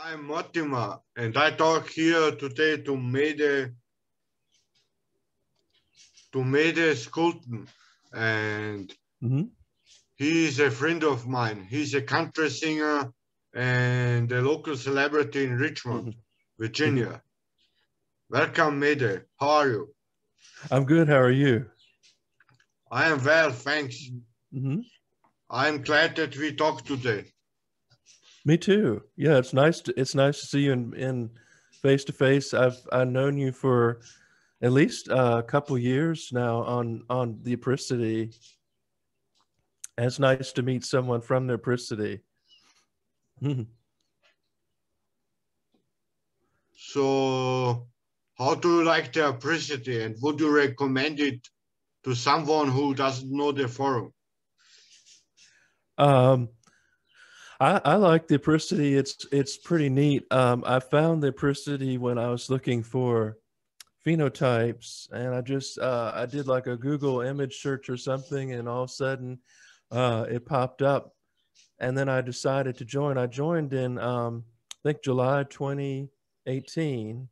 I'm Mortimer, and I talk here today to Meade Skelton, and he is a friend of mine. He's a country singer and a local celebrity in Richmond, Virginia. Welcome, Meade. How are you? I'm good. How are you? I am well, thanks. I'm glad that we talk today. Me too. Yeah, it's nice to see you in face to face. I've known you for at least a couple years now on the Apricity. And it's nice to meet someone from the Apricity. So, how do you like the Apricity, and would you recommend it to someone who doesn't know the forum? I like the Apricity. It's pretty neat. I found the Apricity when I was looking for phenotypes, and I did like a Google image search or something, and all of a sudden it popped up, and then I decided to join. I joined in I think July 2018,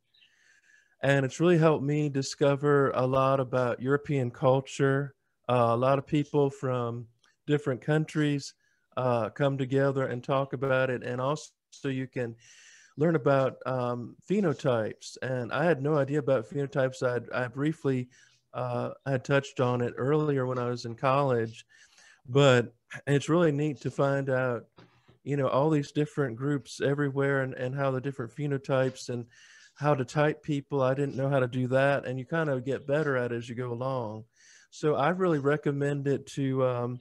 and it's really helped me discover a lot about European culture. A lot of people from different countries come together and talk about it, and also you can learn about phenotypes. And I had no idea about phenotypes. I briefly had touched on it earlier when I was in college, but it's really neat to find out, all these different groups everywhere, and how the different phenotypes and how to type people. I didn't know how to do that, and you kind of get better at it as you go along. So I really recommend it to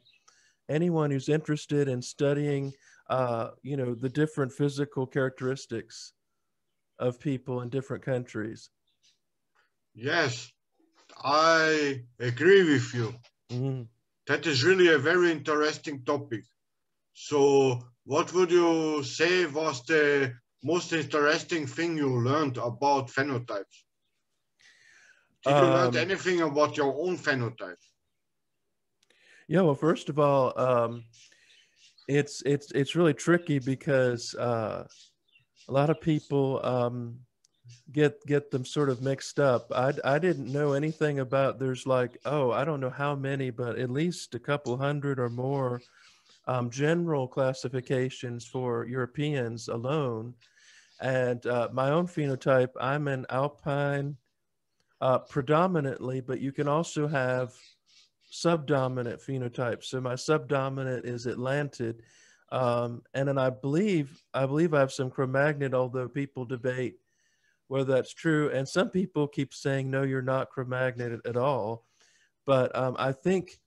anyone who's interested in studying the different physical characteristics of people in different countries. Yes, I agree with you. That is really a very interesting topic. So what would you say was the most interesting thing you learned about phenotypes? Did you learn anything about your own phenotype? Yeah, well, first of all, it's really tricky because a lot of people get them sort of mixed up. I didn't know anything about. There's like, I don't know how many, but at least a couple hundred or more general classifications for Europeans alone. And my own phenotype, I'm an alpine predominantly, but you can also have subdominant phenotype. So my subdominant is Atlantid. And then I believe I have some Cro-Magnon, although people debate whether that's true. And some people keep saying, no, you're not Cro-Magnon at all. But I think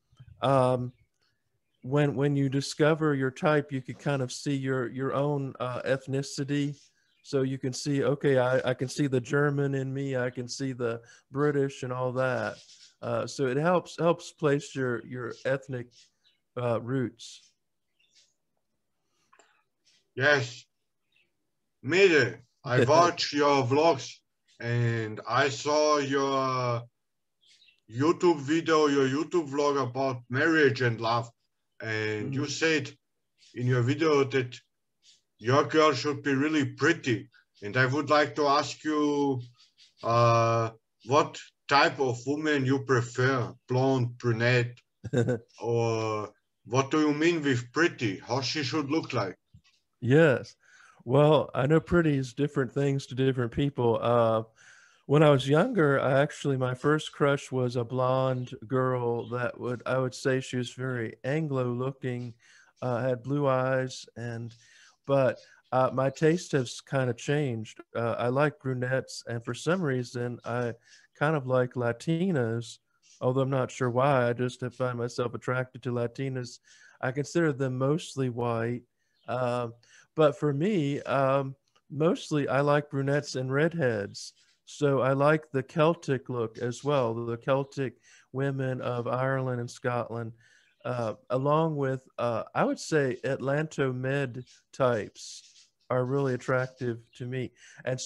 when you discover your type, you can kind of see your own ethnicity. So you can see, okay, I can see the German in me, I can see the British and all that. So it helps place your ethnic roots. Yes, Meade, I watched your vlogs and I saw your YouTube vlog about marriage and love. And you said in your video that your girl should be really pretty. And I would like to ask you what type of woman you prefer, blonde, brunette, or what do you mean with pretty? How she should look like? Yes. Well, I know pretty is different things to different people. When I was younger, my first crush was a blonde girl that I would say she was very Anglo looking, had blue eyes, but my taste has kind of changed. I like brunettes, and for some reason, I kind of like Latinas, although I'm not sure why. I just have find myself attracted to Latinas. I consider them mostly white. But for me, mostly I like brunettes and redheads. So I like the Celtic look as well, the Celtic women of Ireland and Scotland, along with, I would say, Atlanto-Med types are really attractive to me. And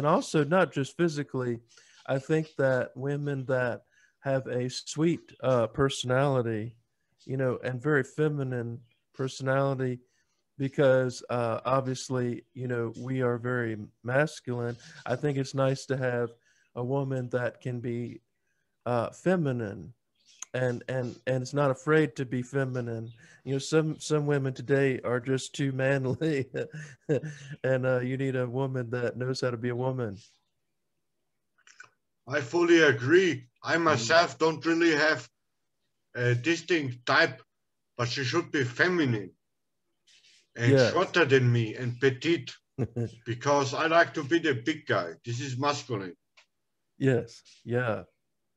also not just physically, I think that women that have a sweet personality, and very feminine personality, because obviously, you know, we are very masculine. I think it's nice to have a woman that can be feminine and is not afraid to be feminine. You know, some women today are just too manly, and you need a woman that knows how to be a woman. I fully agree. I Mhm. myself don't really have a distinct type, but she should be feminine and Yes. shorter than me and petite because I like to be the big guy. This is masculine. Yes. Yeah.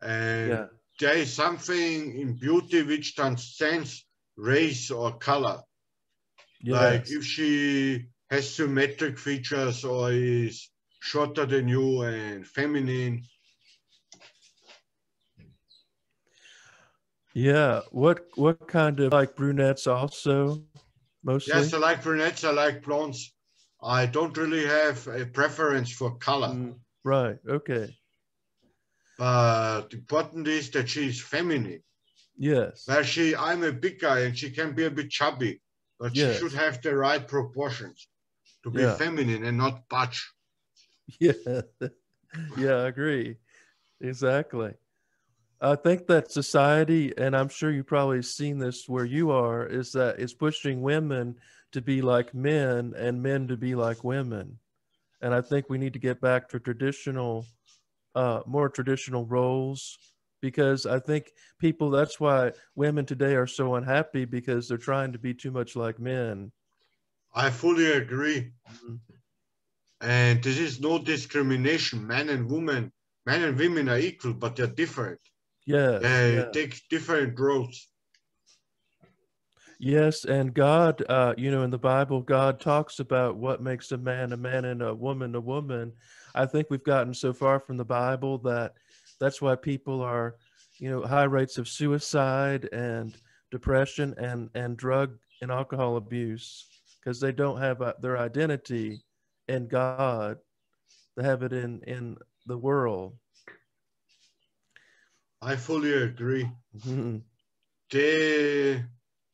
And Yeah. there is something in beauty which transcends race or color. Like Yes. if she has symmetric features or is shorter than you and feminine. Yeah. What kind of like brunettes also mostly? Yes, I like brunettes, I like blondes. I don't really have a preference for color, Right. Okay. but important is that she is feminine. Yes. Where I'm a big guy and she can be a bit chubby, but she should Yes. have the right proportions to be Yeah. feminine and not butch. Yeah. Yeah, I agree. Exactly. I think that society, and I'm sure you've probably seen this where you are, is that it's pushing women to be like men and men to be like women. And I think we need to get back to traditional, more traditional roles, because I think people, that's why women today are so unhappy, because they're trying to be too much like men. I fully agree. Mhm. And this is no discrimination. Men and women are equal, but they're different. Yes, They yeah. take different roads. Yes, and God, you know, in the Bible, God talks about what makes a man and a woman a woman. I think we've gotten so far from the Bible that that's why people are, you know, high rates of suicide and depression and drug and alcohol abuse, because they don't have their identity in God. They have it in the world. I fully agree. Mhm. They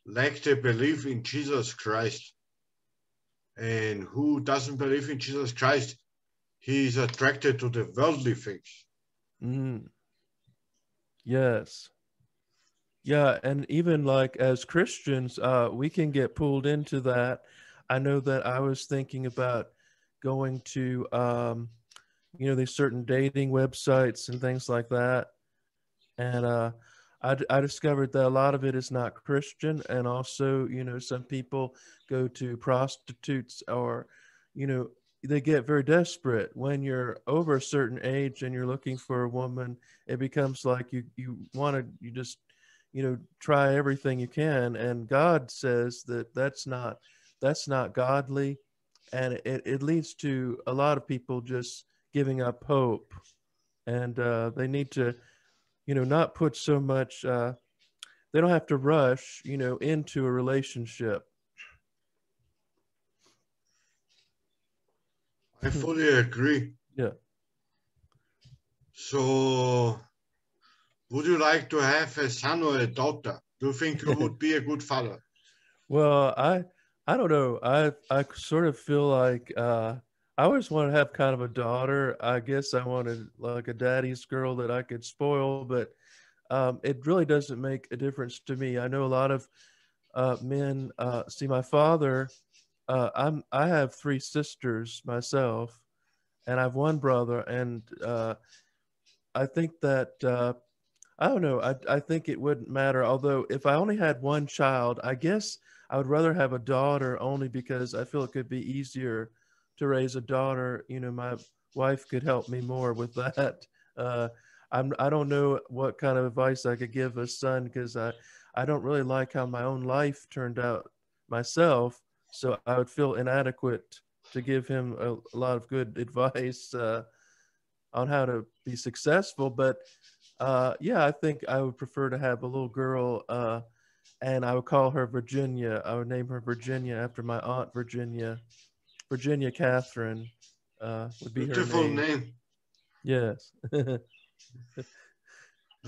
lack the belief in Jesus Christ. And who doesn't believe in Jesus Christ, he is attracted to the worldly things. Mhm. Yes. Yeah, and even like as Christians, we can get pulled into that. I know that I was thinking about going to, you know, these certain dating websites and things like that, and I discovered that a lot of it is not Christian, and also, you know, some people go to prostitutes, or, you know, they get very desperate when you're over a certain age and you're looking for a woman. It becomes like you want to, you just, you know, try everything you can, and God says that that's not godly, and it leads to a lot of people just giving up hope, and they need to, you know, not put so much, they don't have to rush, you know, into a relationship. I fully agree. Yeah. So, would you like to have a son or a daughter? Do you think you would be a good father? Well, I don't know. I sort of feel like I always want to have kind of a daughter. I guess I wanted like a daddy's girl that I could spoil, but it really doesn't make a difference to me. I know a lot of men. See, my father. I have three sisters myself, and I have one brother, and I think that I don't know. I think it wouldn't matter. Although if I only had one child, I guess I would rather have a daughter, only because I feel it could be easier to raise a daughter. You know, my wife could help me more with that. Uh, I don't know what kind of advice I could give a son, because I don't really like how my own life turned out myself. So I would feel inadequate to give him a lot of good advice on how to be successful. But yeah, I think I would prefer to have a little girl, and I would call her Virginia. I would name her Virginia after my aunt Virginia. Virginia Catherine would be her Beautiful name. name. Yes. I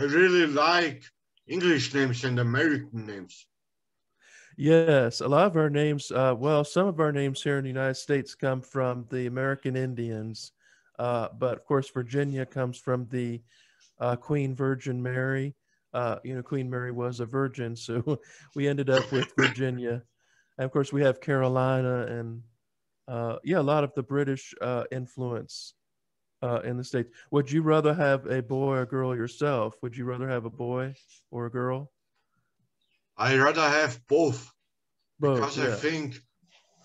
really like English names and American names. Yes, a lot of our names, well, some of our names here in the United States come from the American Indians, but of course, Virginia comes from the Queen Virgin Mary. Queen Mary was a virgin, so we ended up with Virginia. And of course, we have Carolina and yeah, a lot of the British influence in the States. Would you rather have a boy or girl yourself? Would you rather have a boy or a girl? I rather have both Both, because I yeah. think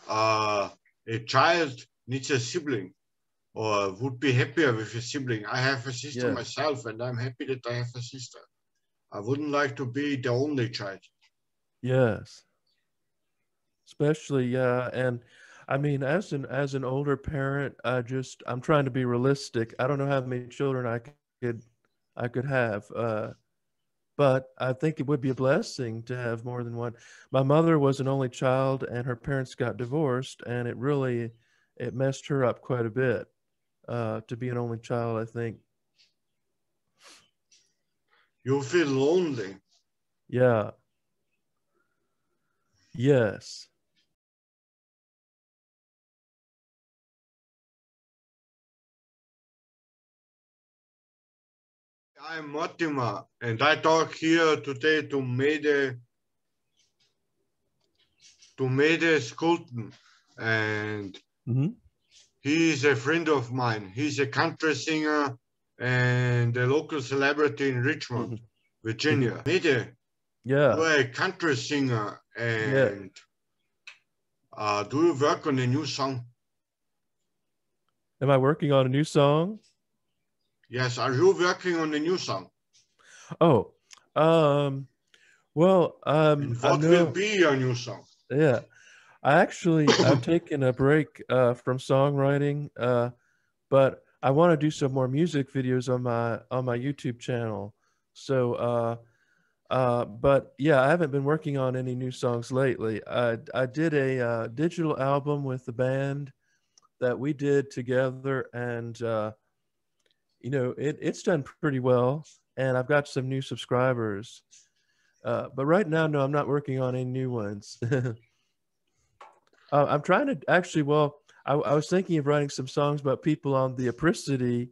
a child needs a sibling or would be happier with a sibling. I have a sister Yeah. myself, and I'm happy that I have a sister. I wouldn't like to be the only child. Yes. Especially, yeah. And I mean, as an older parent, I'm trying to be realistic. I don't know how many children could I could have. But I think it would be a blessing to have more than one. My mother was an only child and her parents got divorced, and it messed her up quite a bit to be an only child, I think. You feel lonely. Yeah. Yes. I'm Mortimer, and I talk here today to Meade Skelton, and Hmm. he is a friend of mine. He's a country singer and a local celebrity in Richmond, Virginia. Meade, you Yeah. are a country singer, Yeah. and do you work on a new song? Am I working on a new song? Yes, are you working on a new song? Oh, um, well, And I what will know. be your new song? Yeah, I've taken a break from songwriting, but I want to do some more music videos on my YouTube channel. So, but yeah, I haven't been working on any new songs lately. I did a digital album with the band that we did together, and it's done pretty well, and I've got some new subscribers. But right now, no, I'm not working on any new ones. I'm trying to actually. Well, I was thinking of writing some songs about people on the Apricity.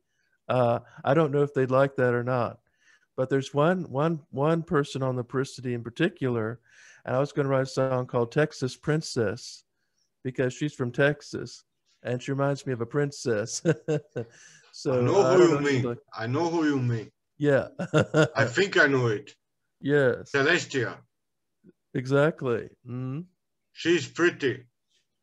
I don't know if they'd like that or not, but there's one person on the Apricity in particular, and I was going to write a song called "Texas Princess" because she's from Texas, and she reminds me of a princess. I So know I who don't you know if she'd mean. like. I know who you mean. Yeah. I think I know it. Yes. Celestia. Exactly. Hmm. She's pretty.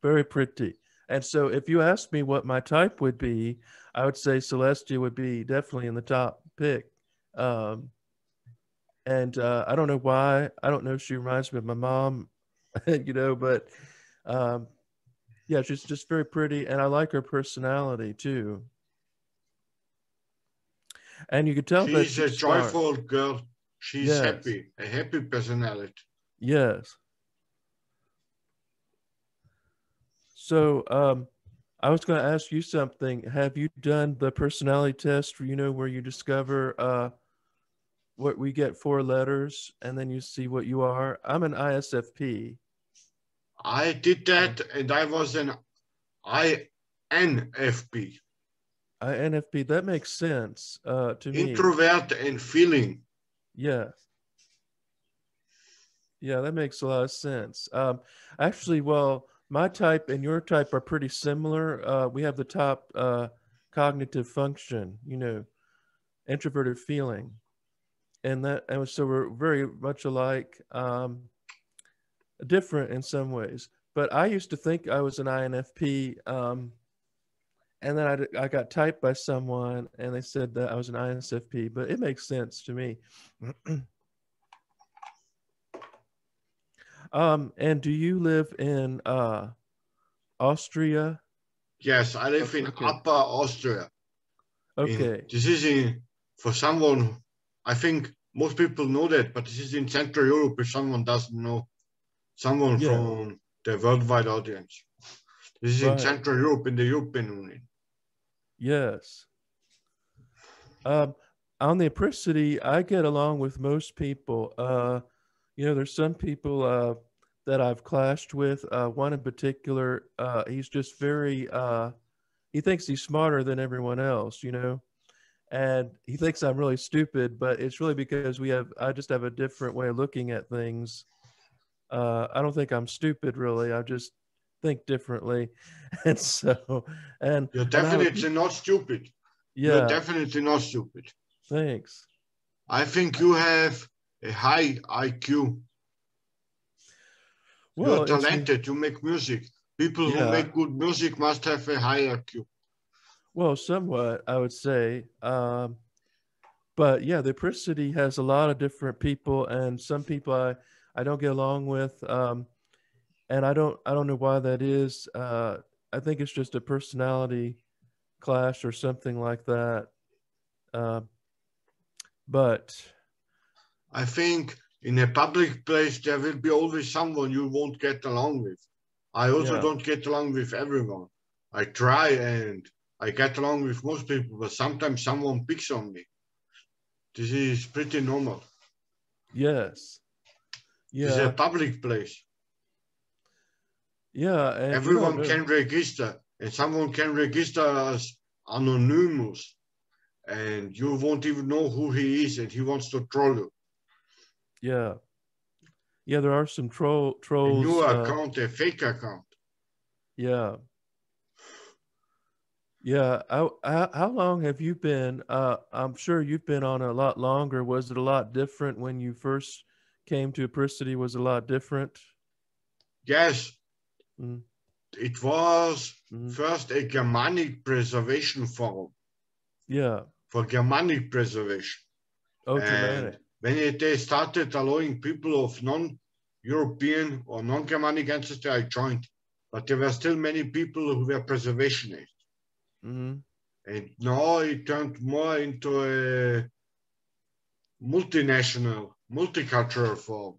Very pretty. And so if you ask me what my type would be, I would say Celestia would be definitely in the top pick. Um, and I don't know why. I don't know if she reminds me of my mom, but um, yeah, she's just very pretty. And I like her personality too. And you could tell that She's a she's smart. joyful girl. She's Yes. happy, a happy personality. Yes. So I was going to ask you something. Have you done the personality test, where you discover what we get 4 letters and then you see what you are? I'm an ISFP. I did Uh, that and I was an INFP, INFP, that makes sense to me. introvert and feeling. Yes. Yeah, that makes a lot of sense. Actually, well, my type and your type are pretty similar. We have the top cognitive function, introverted feeling. And so we're very much alike, different in some ways. But I used to think I was an INFP, and then I got typed by someone, and they said that I was an ISFP. But it makes sense to me. And do you live in Austria? Yes, I live in Okay, Upper Austria. okay, This is for someone, I think most people know that, but this is in Central Europe if someone doesn't know, someone yeah, from the worldwide audience. This is in right, Central Europe in the European Union. yes. Um, on the Apricity, I get along with most people. There's some people. that I've clashed with. One in particular, he's just very, he thinks he's smarter than everyone else, you know, and he thinks I'm really stupid, but it's really because I just have a different way of looking at things. I don't think I'm stupid, really. I just think differently. And so, You're and I would, definitely not stupid. You're yeah, definitely not stupid. thanks. I think you have a high IQ. You're Well, talented. You make music. People who yeah, make good music must have a high IQ. well, somewhat, I would say. But yeah, the City has a lot of different people, and some people I don't get along with, and I don't know why that is. I think it's just a personality clash or something like that. Uh, but I think in a public place, there will be always someone you won't get along with. I also yeah, don't get along with everyone. I try and I get along with most people, but sometimes someone picks on me. This is pretty normal. yes, This is a yeah, public place. yeah, and you don't Everyone know. can register, and someone can register as anonymous, and you won't even know who he is, and he wants to troll you. Yeah, yeah, there are some A new trolls. account, a fake account. Yeah, yeah. How long have you been? I'm sure you've been on a lot longer. Was it a lot different when you first came to Apricity? Was it a lot different? Yes, Mm, it was mm, first a Germanic preservation forum yeah. for Germanic preservation. Oh, And Germanic. when they started allowing people of non-European or non-Germanic ancestry, I joined. But there were still many people who were preservationists. Mm, And now it turned more into a multinational, multicultural forum.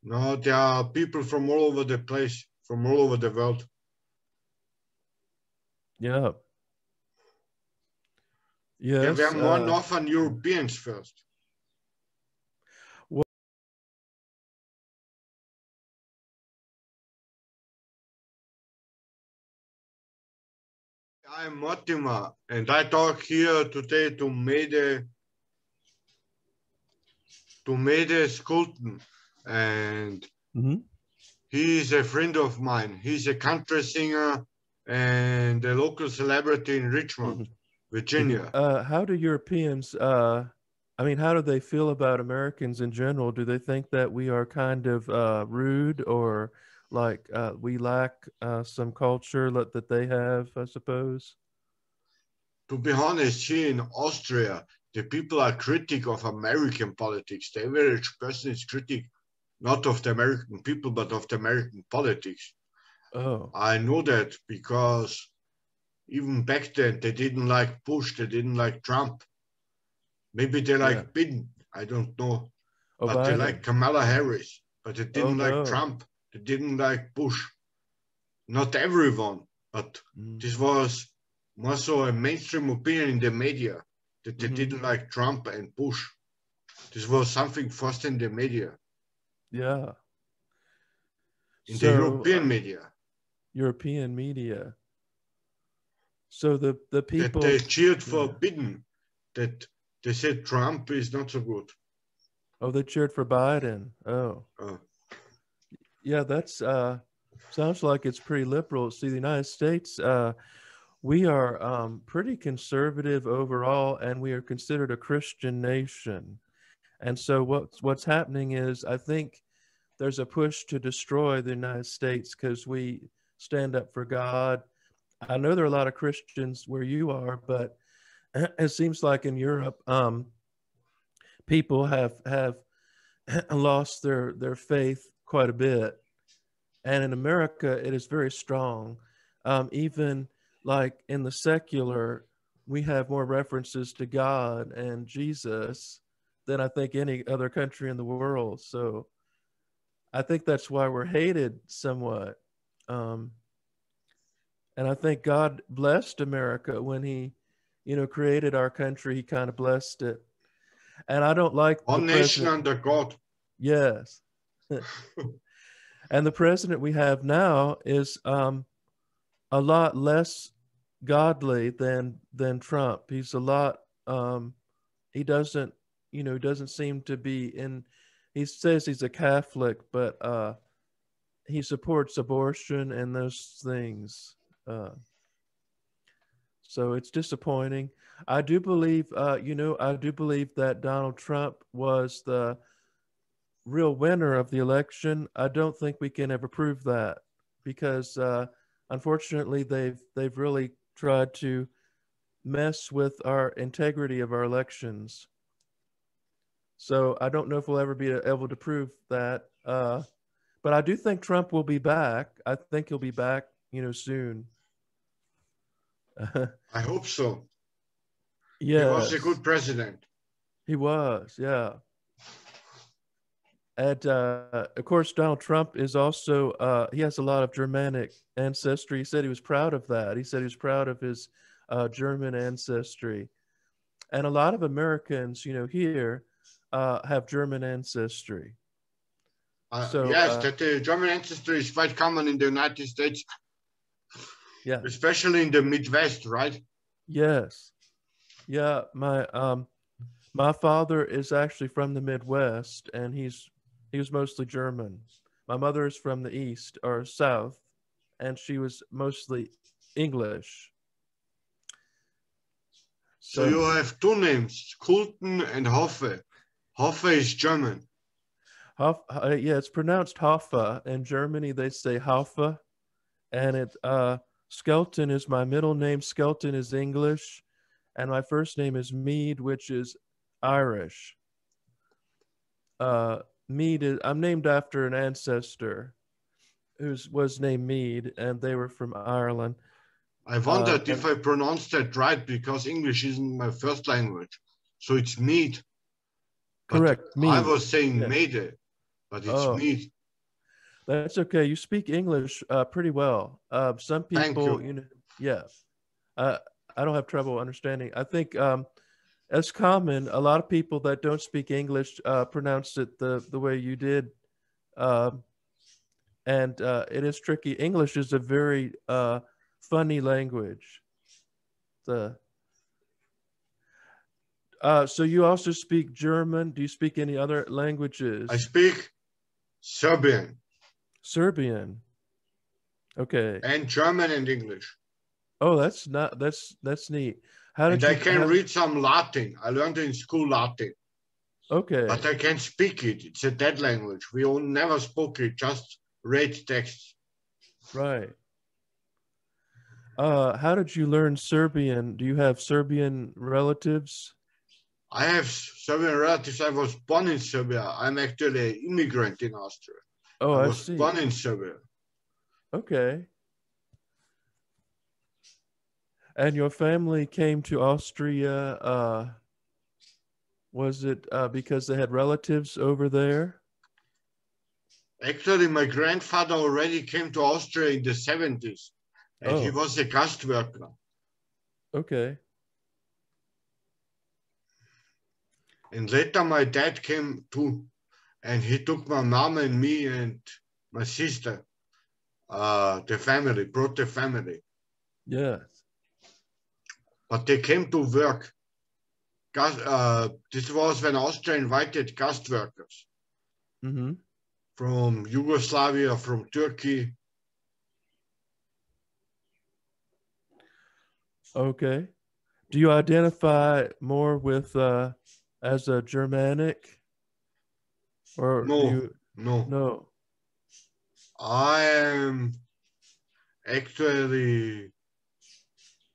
Now there are people from all over the place, from all over the world. yeah. There were Yes. more Northern Europeans first. Well, I'm Mortimer, and I talk here today to Meade Skelton, and mhm. he is a friend of mine. He's a country singer and a local celebrity in Richmond, Virginia. How do Europeans? I mean, how do they feel about Americans in general? Do they think that we are kind of rude, or like we lack some culture that they have? I suppose. To be honest, here in Austria, the people are critic of American politics. The average person is critic not of the American people, but of the American politics. Oh, I know that because even back then they didn't like Bush, they didn't like Trump. Maybe they yeah. like Biden, I don't know. Oh, But they like Biden. Kamala Harris. But they Oh didn't like no. Trump. They didn't like Bush. Not everyone, but Mm, this was more so a mainstream opinion in the media that they mm-hmm. didn't like Trump and Bush. This was something first in the media, Yeah. in the So European media, European media. So the that they people. cheered for Yeah. Biden, that they said Trump is not so good. Oh, they cheered for Biden. Oh. Uh, Yeah, that's sounds like it's pretty liberal. See, the United States, we are pretty conservative overall, and we are considered a Christian nation. And so what's happening is, I think there's a push to destroy the United States because we stand up for God. I know there are a lot of Christians where you are, but it seems like in Europe, people have lost their faith quite a bit, and in America, it is very strong. Even like in the secular, we have more references to God and Jesus than I think any other country in the world. So I think that's why we're hated somewhat. Um, and I think God blessed America when He, created our country. He kind of blessed it. And I don't like the one nation president. under God. Yes. And the president we have now is a lot less godly than Trump. He's a lot. He doesn't, he doesn't seem to be in. He says he's a Catholic, but he supports abortion and those things. So it's disappointing. I do believe, I do believe that Donald Trump was the real winner of the election. I don't think we can ever prove that because, unfortunately, they've really tried to mess with our integrity of our elections. So I don't know if we'll ever be able to prove that. But I do think Trump will be back. I think he'll be back, soon. I hope so. Yes. He was a good president. He was, yeah. And of course, Donald Trump is also, he has a lot of Germanic ancestry. He said he was proud of that. He said he was proud of his German ancestry. And a lot of Americans, here have German ancestry. Yes, that the German ancestry is quite common in the United States. Yeah. Especially in the Midwest, right? Yes. Yeah, my father is actually from the Midwest, and he was mostly German. My mother is from the East or South, and she was mostly English. So you have two names, Skelton and Hoffe. Hoffe is German. Yeah, it's pronounced Hoffe. In Germany, they say Hoffe, and Skelton is my middle name. Skelton is English, and my first name is Meade, which is Irish. Meade I'm named after an ancestor who was named Meade, and they were from Ireland. I wondered if I pronounced that right because English isn't my first language. So it's Meade. Correct. Meade. I was saying Meade, but it's Meade. That's okay. You speak English pretty well. Some people, yeah. I don't have trouble understanding. I think as common, a lot of people that don't speak English pronounce it the way you did. And it is tricky. English is a very funny language. So you also speak German. Do you speak any other languages? I speak Serbian. Serbian. Okay. And German and English. Oh, that's neat. I can read some Latin. I learned in school Latin. Okay. But I can't speak it. It's a dead language. We all never spoke it, just read texts. Right. How did you learn Serbian? Do you have Serbian relatives? I have Serbian relatives. I was born in Serbia. I'm actually an immigrant in Austria. Oh, I was born in Serbia. Okay. And your family came to Austria, was it because they had relatives over there? Actually, my grandfather already came to Austria in the 70s, and he was a guest worker. Okay. And later my dad came too, and he took my mom and me and my sister, brought the family. Yes. But they came to work. This was when Austria invited guest workers from Yugoslavia, from Turkey. Okay. Do you identify more with as a Germanic? Or no. I am actually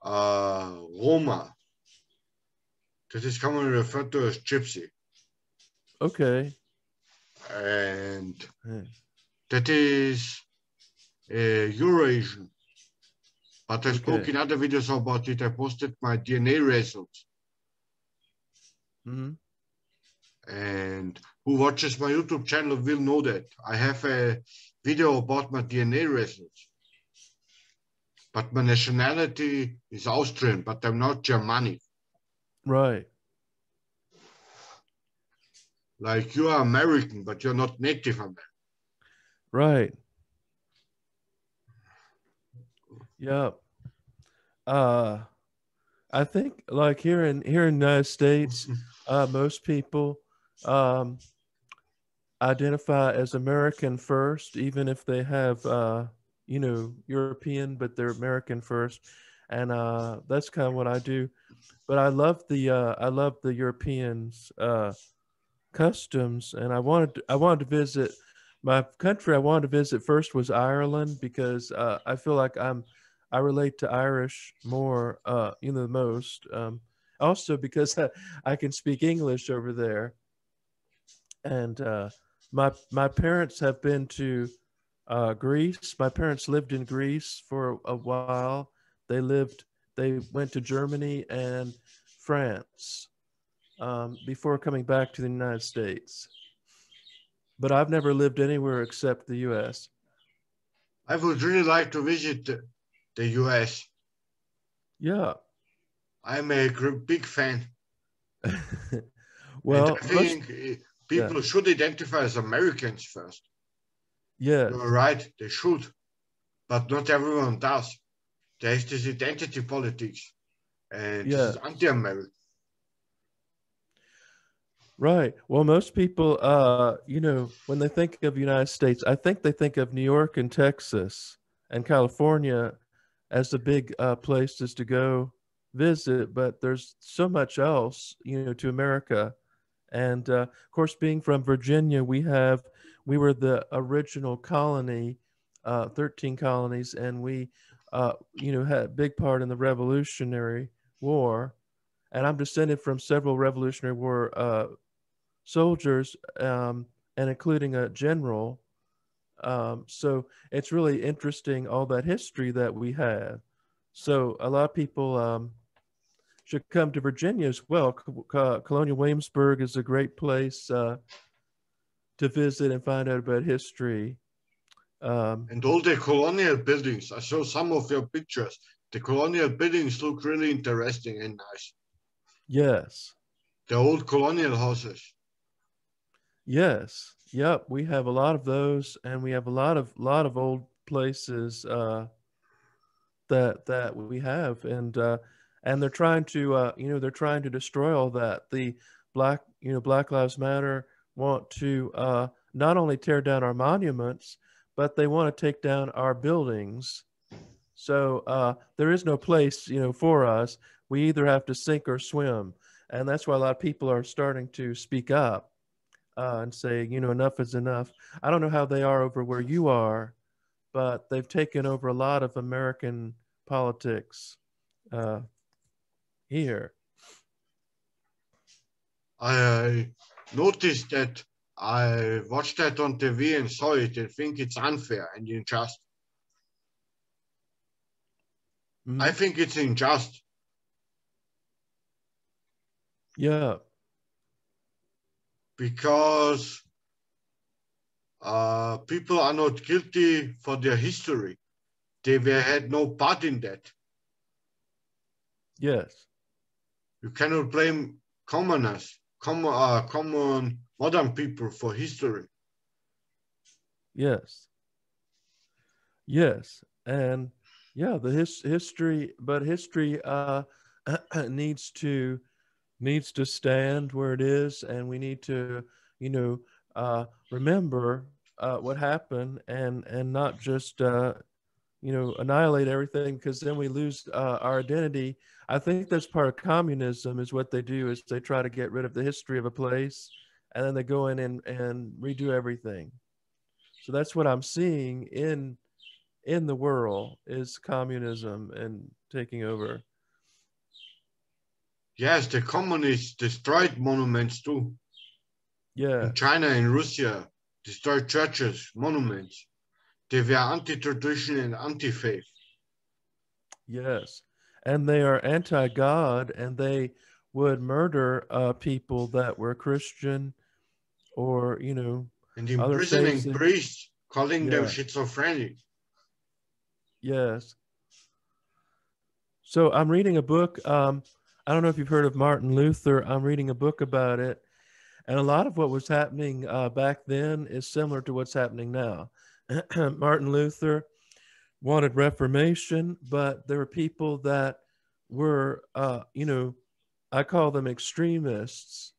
Roma. That is commonly referred to as Gypsy. Okay. And that is Eurasian. But I spoke in other videos about it. I posted my DNA results. And who watches my YouTube channel will know that. I have a video about my DNA results. But my nationality is Austrian, but I'm not Germanic. Right. Like you are American, but you're not Native American. Right. Yeah. Uh, I think like here in the United States, most people um, identify as American first, even if they have European, but they're American first, and that's kind of what I do. But I love the Europeans' customs, and I wanted to visit my country. I wanted to visit first was Ireland because I feel like I relate to Irish more, the most. Also because I can speak English over there, and my parents have been to Greece. My parents lived in Greece for a while. They lived. They went to Germany and France before coming back to the United States. But I've never lived anywhere except the U.S. I would really like to visit the US. Yeah. I'm a big fan. And Well, I most, think yeah, people should identify as Americans first. You're yes, right, they should, but not everyone does. There's this identity politics, and this is yes, anti-American. right. Well, most people, when they think of United States, I think they think of New York and Texas and California as the big places to go visit, but there's so much else, to America. And of course, being from Virginia, we were the original colony, 13 colonies, and we, had a big part in the Revolutionary War. And I'm descended from several Revolutionary War soldiers, and including a general. So it's really interesting all that history that we have. So a lot of people should come to Virginia as well. Colonial Williamsburg is a great place to visit and find out about history. Um, And all the colonial buildings, I saw some of your pictures. The colonial buildings look really interesting and nice. yes, The old colonial houses. yes, yep. We have a lot of those, and we have a lot of old places that we have, and they're trying to they're trying to destroy all that. The Black Lives Matter want to not only tear down our monuments, but they want to take down our buildings. So there is no place, for us. We either have to sink or swim, and that's why a lot of people are starting to speak up and say, enough is enough. I don't know how they are over where you are, but they've taken over a lot of American politics uh, here. I noticed that I watched that on TV and saw it and think it's unfair and unjust. I Mhm. think it's unjust Yeah, because people are not guilty for their history. Had no part in that. yes, You cannot blame commoners, common modern people for history. yes, yes, and yeah, the history, but history needs to needs to stand where it is, and we need to, you know, remember what happened, and not just annihilate everything, because then we lose our identity. I think that's part of communism. Is what they do is they try to get rid of the history of a place, and then they go in and redo everything. So that's what I'm seeing in the world is communism and taking over. Yes, the communists destroyed monuments too. In Yes, China and Russia, destroyed churches, monuments. They were anti-tradition and anti-faith. yes, and they are anti-God, and they would murder people that were Christian, or And other faiths. imprisoning priests, calling them Yeah, schizophrenic. yes. So I'm reading a book. I don't know if you've heard of Martin Luther. I'm reading a book about it, and a lot of what was happening back then is similar to what's happening now. Martin Luther wanted reformation, but there were people that were, I call them extremists,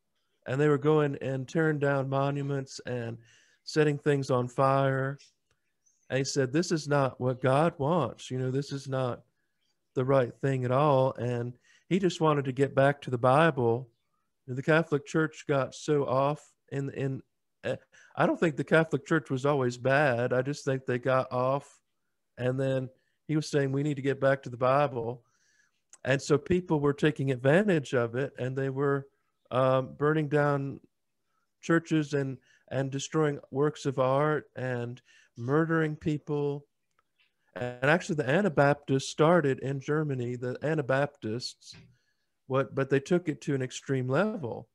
and they were going and tearing down monuments and setting things on fire. And he said, this is not what God wants. This is not the right thing at all. And he just wanted to get back to the Bible. The Catholic Church got so off in I don't think the Catholic Church was always bad. I just think they got off. And then he was saying we need to get back to the Bible. And so people were taking advantage of it, and they were burning down churches and destroying works of art and murdering people. And actually, the Anabaptists started in Germany. The Anabaptists, but they took it to an extreme level.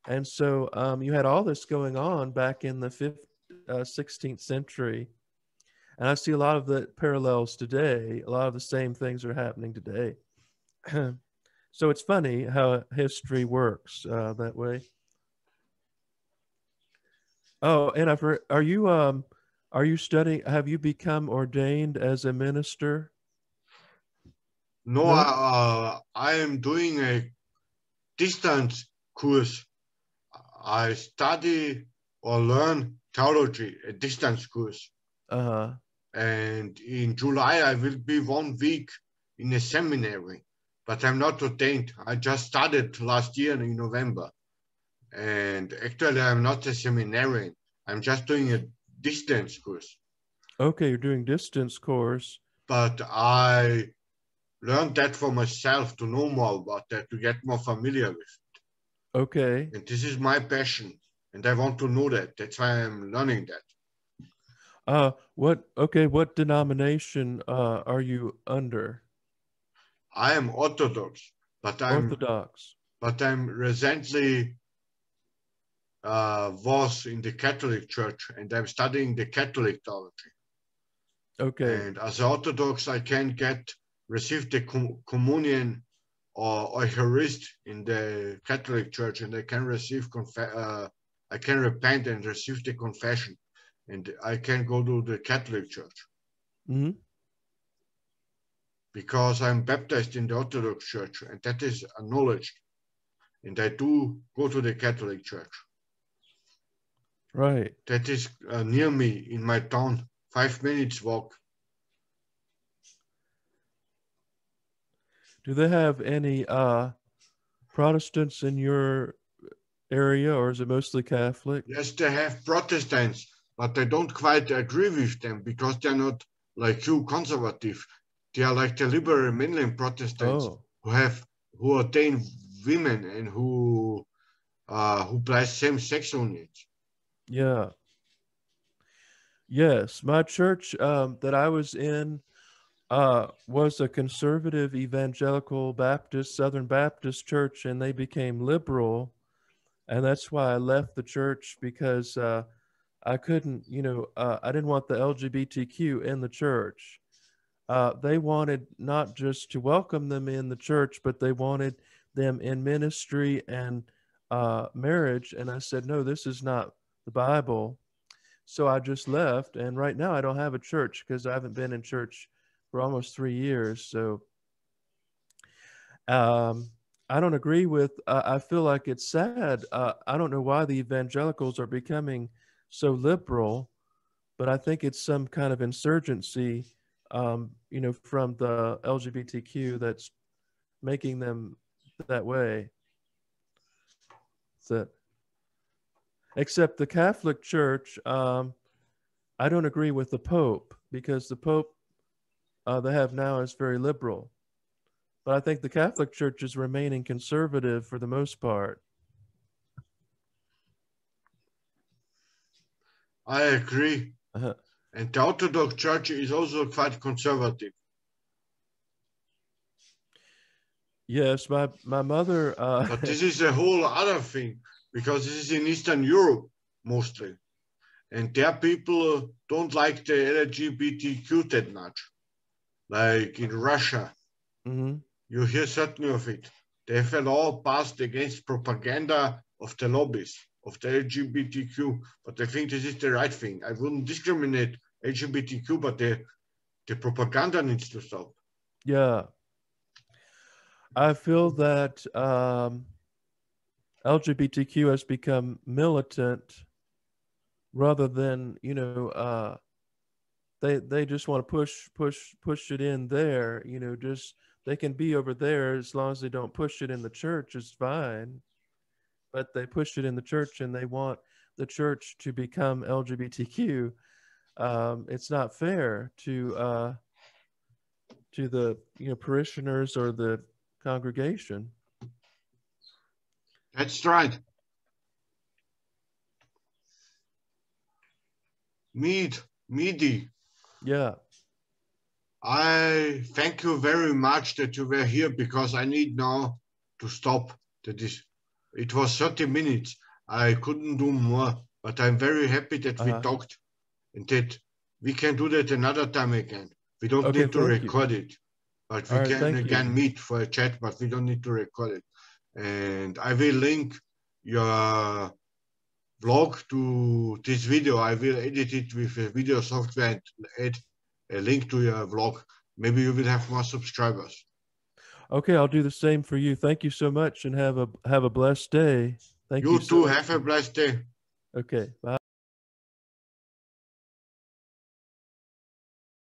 And so you had all this going on back in the 16th century. And I see a lot of the parallels today. A lot of the same things are happening today. So it's funny how history works that way. Oh, and I've heard, are you studying? Have you become ordained as a minister? No, I am doing a distance course. I study or learn theology, a distance course. And in July, I will be 1 week in a seminary, but I'm not ordained. I just started last year in November. And actually, I'm not a seminarian. I'm just doing a distance course. Okay, you're doing distance course. But I learned that for myself to know more about that, to get more familiar with it. Okay. And this is my passion. And I want to know that. That's why I'm learning that. What denomination are you under? I am Orthodox, but I'm recently was in the Catholic Church, and I'm studying the Catholic theology. Okay. And as Orthodox, I can receive the communion or Eucharist in the Catholic Church, and I can I can repent and receive the confession, and I can go to the Catholic Church. Mm-hmm. Because I'm baptized in the Orthodox Church, and that is acknowledged. And I do go to the Catholic Church. Right. That is near me in my town, 5 minutes walk. Do they have any Protestants in your area, or is it mostly Catholic? Yes, they have Protestants, but I don't quite agree with them because they're not like you, conservative. They are like the liberal mainline Protestants who ordain women and who bless same-sex unions. Yeah. Yes, my church that I was in was a conservative evangelical Baptist, Southern Baptist church, and they became liberal. And that's why I left the church, because I couldn't, I didn't want the LGBTQ in the church. They wanted not just to welcome them in the church, but they wanted them in ministry and marriage. And I said, no, this is not the Bible. So I just left. And right now I don't have a church because I haven't been in church for almost 3 years. So I don't agree with, I feel like it's sad. I don't know why the evangelicals are becoming so liberal, but I think it's some kind of insurgency, from the LGBTQ that's making them that way. So, except the Catholic Church, I don't agree with the Pope, because the Pope they have now is very liberal. But I think the Catholic Church is remaining conservative for the most part. I agree. And the Orthodox Church is also quite conservative. Yes, my mother... But this is a whole other thing, because this is in Eastern Europe, mostly. And their people don't like the LGBTQ that much. Like in Russia, you hear certainly of it. They have a law passed against propaganda of the lobbies of the LGBTQ, but I think this is the right thing. I wouldn't discriminate LGBTQ, but the propaganda needs to stop. Yeah. I feel that LGBTQ has become militant rather than, they just want to push it in there, just they can be over there as long as they don't push it in the church is fine. But they push it in the church and they want the church to become LGBTQ. It's not fair to the parishioners or the congregation. That's right. Meade. Yeah. I thank you very much that you were here because I need now to stop. It was 30 minutes. I couldn't do more, but I'm very happy that we talked and that we can do that another time again. We don't need to record it, but we can again meet for a chat, but we don't need to record it. And I will link your vlog to this video. I will edit it with a video software and add a link to your vlog. Maybe you will have more subscribers. Okay, I'll do the same for you. Thank you so much and have a blessed day. Thank you You too. so much. Have a blessed day. Okay, bye.